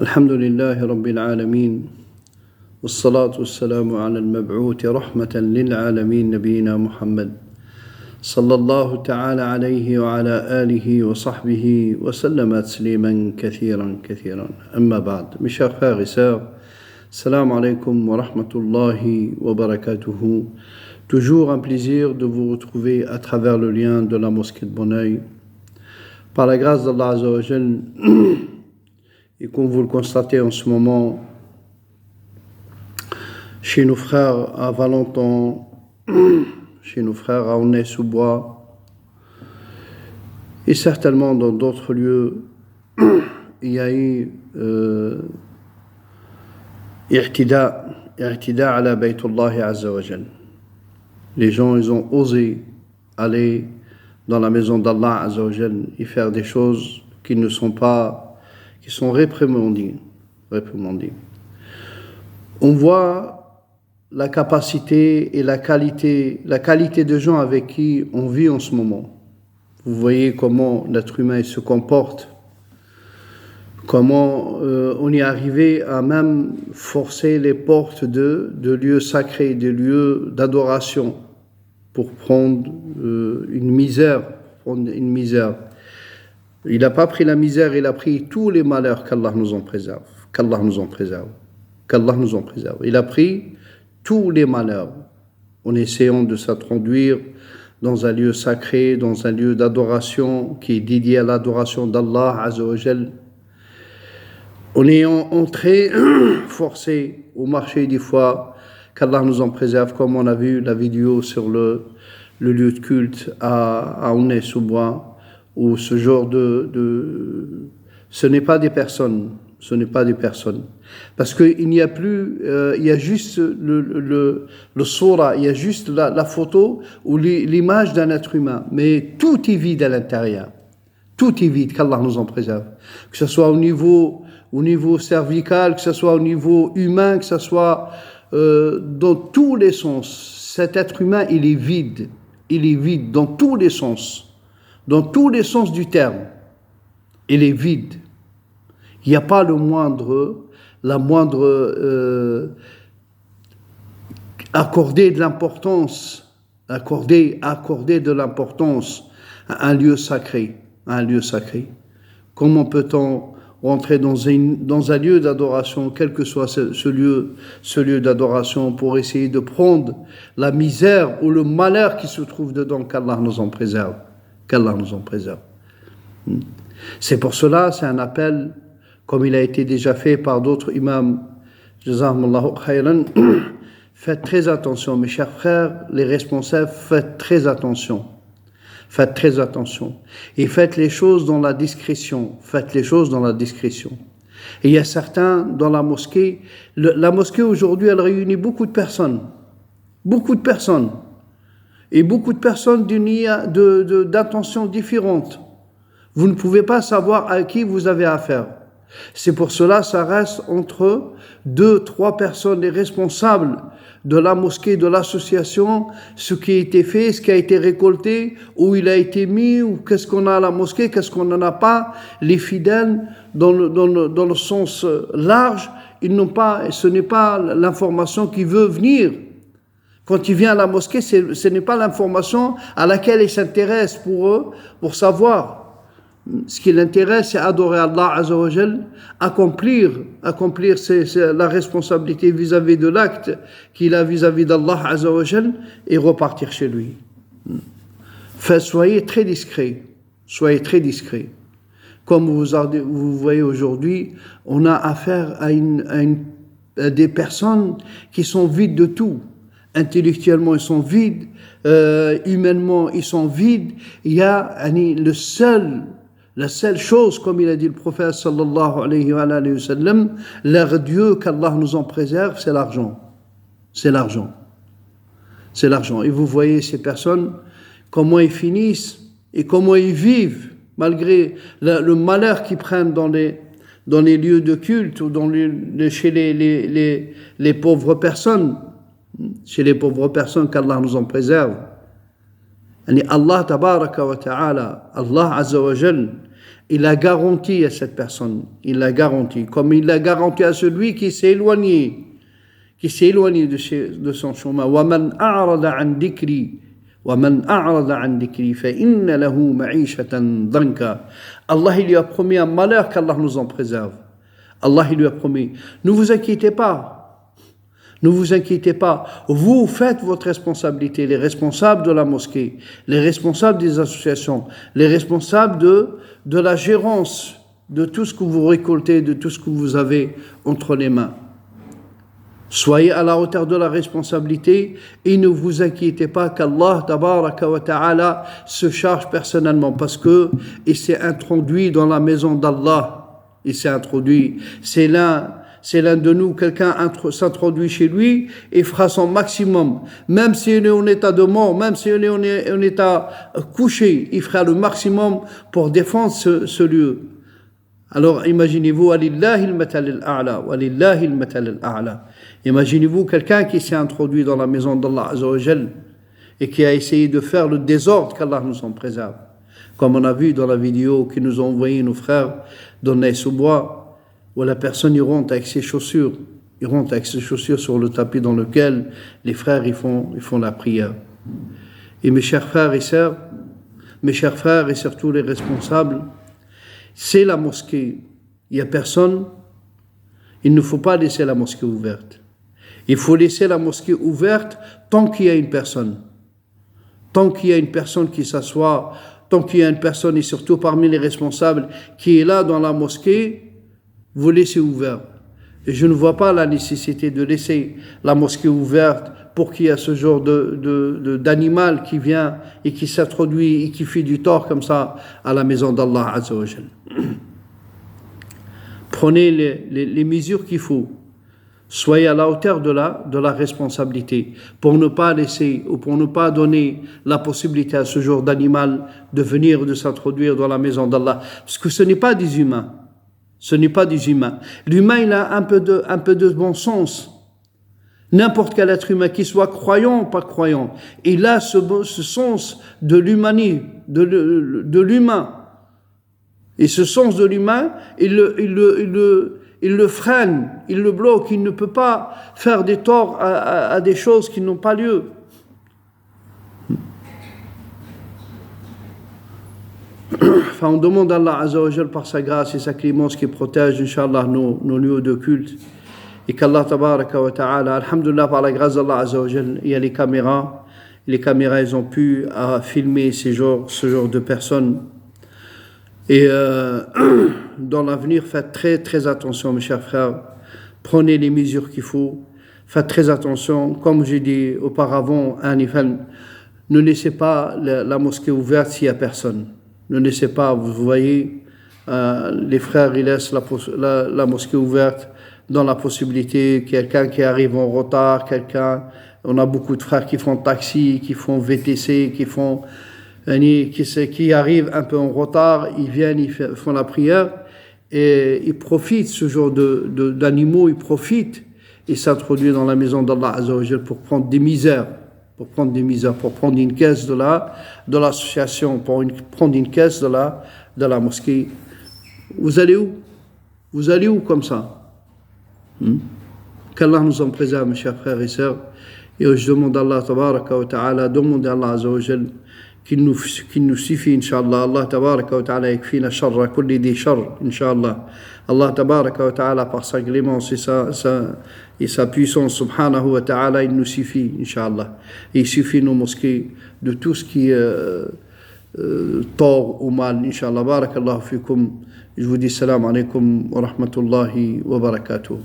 الحمد لله رب العالمين والصلاة والسلام على المبعوث رحمة للعالمين نبينا محمد صلى الله تعالى عليه وعلى آله وصحبه وسلم تسليما كثيرا كثيرا. أما بعد, mes chers frères et sœurs, salam alaikum wa rahmatullahi wa barakatuhu. Toujours un plaisir de vous retrouver à travers le lien de la mosquée de Bonneuil. Par la grâce d'Allah Azza wa Jal, et comme vous le constatez en ce moment, chez nos frères à Valenton, chez nos frères à Aulnay-sous-Bois, et certainement dans d'autres lieux, il y a eu i'tida ala Baytullah Azza wa Jal. Les gens, ils ont osé aller dans la maison d'Allah Azza wa Jal et faire des choses qui ne sont pas, qui sont réprimandées. On voit la capacité et la qualité de gens avec qui on vit en ce moment. Vous voyez comment l'être humain se comporte, comment on est arrivé à même forcer les portes de lieux sacrés, de lieux d'adoration pour prendre une misère. Il n'a pas pris la misère, il a pris tous les malheurs qu'Allah nous en préserve. Il a pris tous les malheurs en essayant de s'introduire dans un lieu sacré, dans un lieu d'adoration qui est dédié à l'adoration d'Allah Azza wa Jal. En ayant entré, forcé au marché des fois, qu'Allah nous en préserve, comme on a vu la vidéo sur le lieu de culte à Aulnay-sous-Bois, où ce genre ce n'est pas des personnes, parce qu'il n'y a plus, il y a juste le sura, il y a juste la photo ou l'image d'un être humain, mais tout est vide à l'intérieur, tout est vide, qu'Allah nous en préserve, que ce soit au niveau cervical, que ce soit au niveau humain, que ce soit dans tous les sens. Cet être humain, il est vide dans tous les sens. Dans tous les sens du terme, il est vide. Il n'y a pas la moindre accorder de l'importance à un lieu sacré, Comment peut-on rentrer dans un lieu d'adoration, quel que soit ce lieu d'adoration, pour essayer de prendre la misère ou le malheur qui se trouve dedans, qu'Allah nous en préserve. C'est pour cela, c'est un appel, comme il a été déjà fait par d'autres imams. Jazakumullahu khayran. Faites très attention, mes chers frères, les responsables, faites très attention. Et faites les choses dans la discrétion. Et il y a certains dans la mosquée, la mosquée aujourd'hui, elle réunit beaucoup de personnes. Et beaucoup de personnes d'intentions différentes. Vous ne pouvez pas savoir à qui vous avez affaire. C'est pour cela, ça reste entre 2-3 personnes, les responsables de la mosquée, de l'association, ce qui a été fait, ce qui a été récolté, où il a été mis, ou qu'est-ce qu'on a à la mosquée, qu'est-ce qu'on n'en a pas. Les fidèles, dans le sens large, ce n'est pas l'information qui veut venir. Quand il vient à la mosquée, ce n'est pas l'information à laquelle il s'intéresse pour eux, pour savoir. Ce qui l'intéresse, c'est adorer Allah Azza wa Jal, accomplir la responsabilité vis-à-vis de l'acte qu'il a vis-à-vis d'Allah Azza wa Jal et repartir chez lui. Soyez très discrets. Comme vous voyez aujourd'hui, on a affaire à des personnes qui sont vides de tout. Intellectuellement, ils sont vides. Humainement, ils sont vides. Il y a la seule chose, comme il a dit le prophète sallallahu alayhi wa sallam, leur Dieu, qu'Allah nous en préserve, c'est l'argent. Et vous voyez ces personnes, comment ils finissent et comment ils vivent, malgré le malheur qu'ils prennent dans les lieux de culte ou chez les pauvres personnes. Chez les pauvres personnes, qu'Allah nous en préserve. Allah tabaraka wa ta'ala, Allah Azza wa Jal, il a garanti à cette personne, il l'a garanti, comme il l'a garanti à celui qui s'est éloigné de son chemin. وَمَنْ أَعْرَضَ عَنْ ذِكْرِي فَإِنَّ لَهُ مَعِيشَةً ضَنْكًا. Allah, il lui a promis un malheur qu'Allah nous en préserve. Allah, il lui a promis. Ne vous inquiétez pas. Ne vous inquiétez pas. Vous faites votre responsabilité. Les responsables de la mosquée, les responsables des associations, les responsables de la gérance de tout ce que vous récoltez, de tout ce que vous avez entre les mains. Soyez à la hauteur de la responsabilité et ne vous inquiétez pas qu'Allah tabaraka wa ta'ala se charge personnellement parce que il s'est introduit dans la maison d'Allah. Il s'est introduit. C'est l'un de nous, quelqu'un s'introduit chez lui et fera son maximum. Même si on est en état de mort, même si on est en état couché, il fera le maximum pour défendre ce lieu. Alors imaginez-vous, Alillahi al-matal al-a'la, Walillahi al-matal al-a'la. Imaginez-vous quelqu'un qui s'est introduit dans la maison d'Allah Azza wa Jal et qui a essayé de faire le désordre qu'Allah nous en préserve. Comme on a vu dans la vidéo que nous ont envoyé nos frères dans Naïs-sous-Bois, où la personne y rentre avec ses chaussures. Il rentre avec ses chaussures sur le tapis dans lequel les frères ils font la prière. Et mes chers frères et sœurs, surtout les responsables, c'est la mosquée. Il n'y a personne, il ne faut pas laisser la mosquée ouverte. Il faut laisser la mosquée ouverte tant qu'il y a une personne. Tant qu'il y a une personne qui s'assoit, tant qu'il y a une personne, et surtout parmi les responsables, qui est là dans la mosquée, vous laissez ouvert. Et je ne vois pas la nécessité de laisser la mosquée ouverte pour qu'il y ait ce genre d'animal qui vient et qui s'introduit et qui fait du tort comme ça à la maison d'Allah Azza wa Jal. Prenez les mesures qu'il faut. Soyez à la hauteur de la responsabilité pour ne pas laisser ou pour ne pas donner la possibilité à ce genre d'animal de venir, de s'introduire dans la maison d'Allah. Parce que ce n'est pas des humains. Ce n'est pas des humains. L'humain, il a un peu de bon sens. N'importe quel être humain, qu'il soit croyant ou pas croyant, il a ce sens de l'humanité, de l'humain. Et ce sens de l'humain, il le freine, il le bloque, il ne peut pas faire des torts à des choses qui n'ont pas lieu. Enfin, on demande à Allah Azza wa Jal par sa grâce et sa clémence qui protège, Inch'Allah, nos lieux de culte. Et qu'Allah tabaraka wa ta'ala, alhamdulillah, par la grâce d'Allah Azza wa Jal, il y a les caméras. Les caméras, elles ont pu filmer ce genre de personnes. Et dans l'avenir, faites très très attention, mes chers frères. Prenez les mesures qu'il faut. Faites très attention. Comme j'ai dit auparavant, ne laissez pas la mosquée ouverte s'il n'y a personne. Ne laissez pas, vous voyez, les frères, ils laissent la mosquée ouverte dans la possibilité, quelqu'un qui arrive en retard, on a beaucoup de frères qui font taxi, qui font VTC, qui arrivent un peu en retard, ils viennent, ils font la prière, et ils profitent, ce genre d'animaux, ils profitent, ils s'introduisent dans la maison d'Allah Azza wa Jal pour prendre des misères, pour prendre une caisse de l'association, pour prendre une caisse de la mosquée. Vous allez où? Vous allez où comme ça? Qu'Allah nous en préserve, mes chers frères et sœurs. Et je demande à Allah tabaraka wa ta'ala, demandez à Allah Azza wa Jal qu'il nous suffit, Inch'Allah. Allah tabaraka wa ta'ala yakfina sharra kulli di shar, Inch'Allah. Allah tabaraka wa ta'ala, par sa clémence et sa puissance, subhanahu wa ta'ala, il nous suffit, Inch'Allah. Et il suffit nos mosquées de tout ce qui est tort ou mal, Inch'Allah. Barakallahu fikum. Je vous dis salam alaikum wa rahmatullahi wa barakatuh.